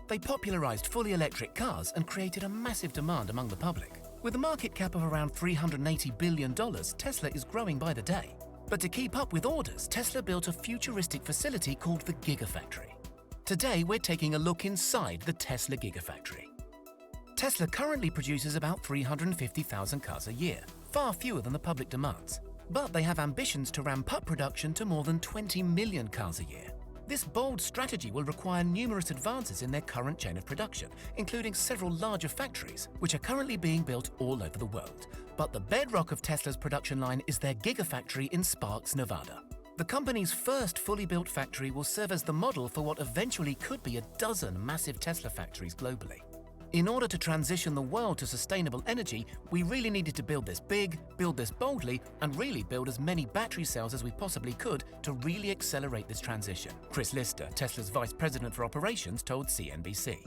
They popularized fully electric cars and created a massive demand among the public. With a market cap of around $380 billion, Tesla is growing by the day. But to keep up with orders, Tesla built a futuristic facility called the Gigafactory. Today, we're taking a look inside the Tesla Gigafactory. Tesla currently produces about 350,000 cars a year, far fewer than the public demands. But they have ambitions to ramp up production to more than 20 million cars a year. This bold strategy will require numerous advances in their current chain of production, including several larger factories, which are currently being built all over the world. But the bedrock of Tesla's production line is their Gigafactory in Sparks, Nevada. The company's first fully built factory will serve as the model for what eventually could be a dozen massive Tesla factories globally. In order to transition the world to sustainable energy, we really needed to build this big, build this boldly, and really build as many battery cells as we possibly could to really accelerate this transition, Chris Lister, Tesla's vice president for operations, told CNBC.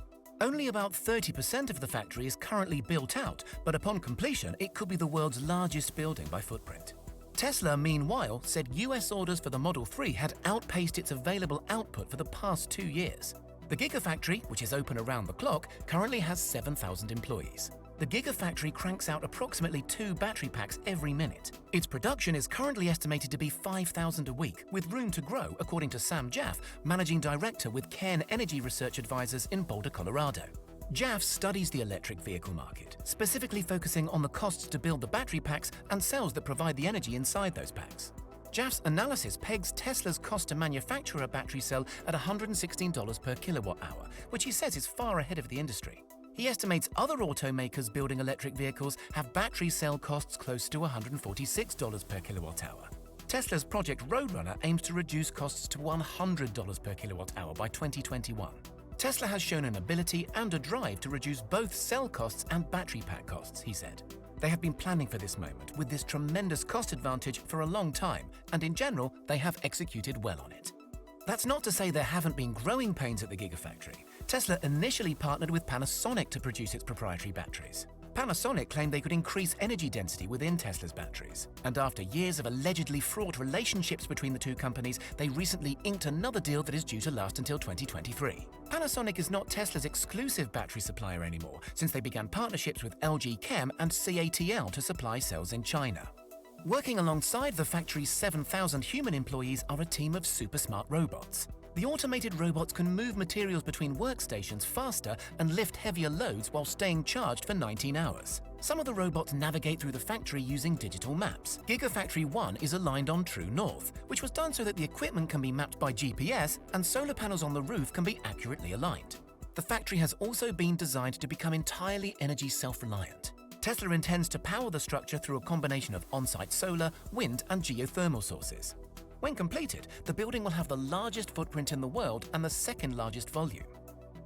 Only about 30% of the factory is currently built out, but upon completion, it could be the world's largest building by footprint. Tesla, meanwhile, said US orders for the Model 3 had outpaced its available output for the past 2 years. The Gigafactory, which is open around the clock, currently has 7,000 employees. The Gigafactory cranks out approximately 2 battery packs every minute. Its production is currently estimated to be 5,000 a week, with room to grow, according to Sam Jaff, managing director with Cairn Energy Research Advisors in Boulder, Colorado. Jaff studies the electric vehicle market, specifically focusing on the costs to build the battery packs and cells that provide the energy inside those packs. Jaff's analysis pegs Tesla's cost to manufacture a battery cell at $116 per kilowatt-hour, which he says is far ahead of the industry. He estimates other automakers building electric vehicles have battery cell costs close to $146 per kilowatt-hour. Tesla's Project Roadrunner aims to reduce costs to $100 per kilowatt-hour by 2021. Tesla has shown an ability and a drive to reduce both cell costs and battery pack costs, he said. They have been planning for this moment with this tremendous cost advantage for a long time, and in general, they have executed well on it. That's not to say there haven't been growing pains at the Gigafactory. Tesla initially partnered with Panasonic to produce its proprietary batteries. Panasonic claimed they could increase energy density within Tesla's batteries. And after years of allegedly fraught relationships between the two companies, they recently inked another deal that is due to last until 2023. Panasonic is not Tesla's exclusive battery supplier anymore, since they began partnerships with LG Chem and CATL to supply cells in China. Working alongside the factory's 7,000 human employees are a team of super smart robots. The automated robots can move materials between workstations faster and lift heavier loads while staying charged for 19 hours. Some of the robots navigate through the factory using digital maps. Gigafactory 1 is aligned on true north, which was done so that the equipment can be mapped by GPS and solar panels on the roof can be accurately aligned. The factory has also been designed to become entirely energy self-reliant. Tesla intends to power the structure through a combination of on-site solar, wind, and geothermal sources. When completed, the building will have the largest footprint in the world and the second largest volume.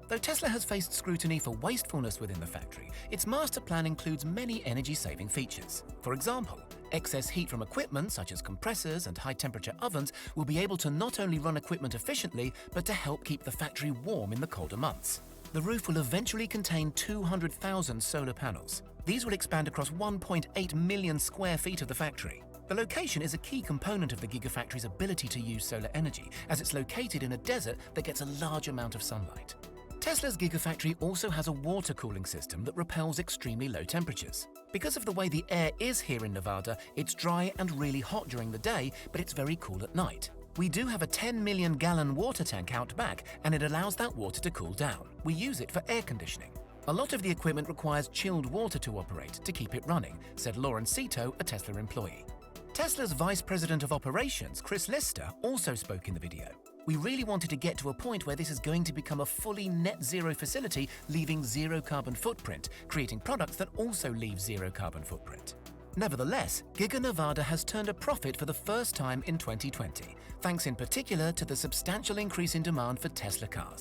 Though Tesla has faced scrutiny for wastefulness within the factory, its master plan includes many energy-saving features. For example, excess heat from equipment such as compressors and high-temperature ovens will be able to not only run equipment efficiently, but to help keep the factory warm in the colder months. The roof will eventually contain 200,000 solar panels. These will expand across 1.8 million square feet of the factory. The location is a key component of the Gigafactory's ability to use solar energy, as it's located in a desert that gets a large amount of sunlight. Tesla's Gigafactory also has a water cooling system that repels extremely low temperatures. Because of the way the air is here in Nevada, it's dry and really hot during the day, but it's very cool at night. We do have a 10 million gallon water tank out back, and it allows that water to cool down. We use it for air conditioning. A lot of the equipment requires chilled water to operate to keep it running, said Lauren Cito, a Tesla employee. Tesla's Vice President of Operations, Chris Lister, also spoke in the video. We really wanted to get to a point where this is going to become a fully net zero facility, leaving zero carbon footprint, creating products that also leave zero carbon footprint. Nevertheless, Giga Nevada has turned a profit for the first time in 2020, thanks in particular to the substantial increase in demand for Tesla cars.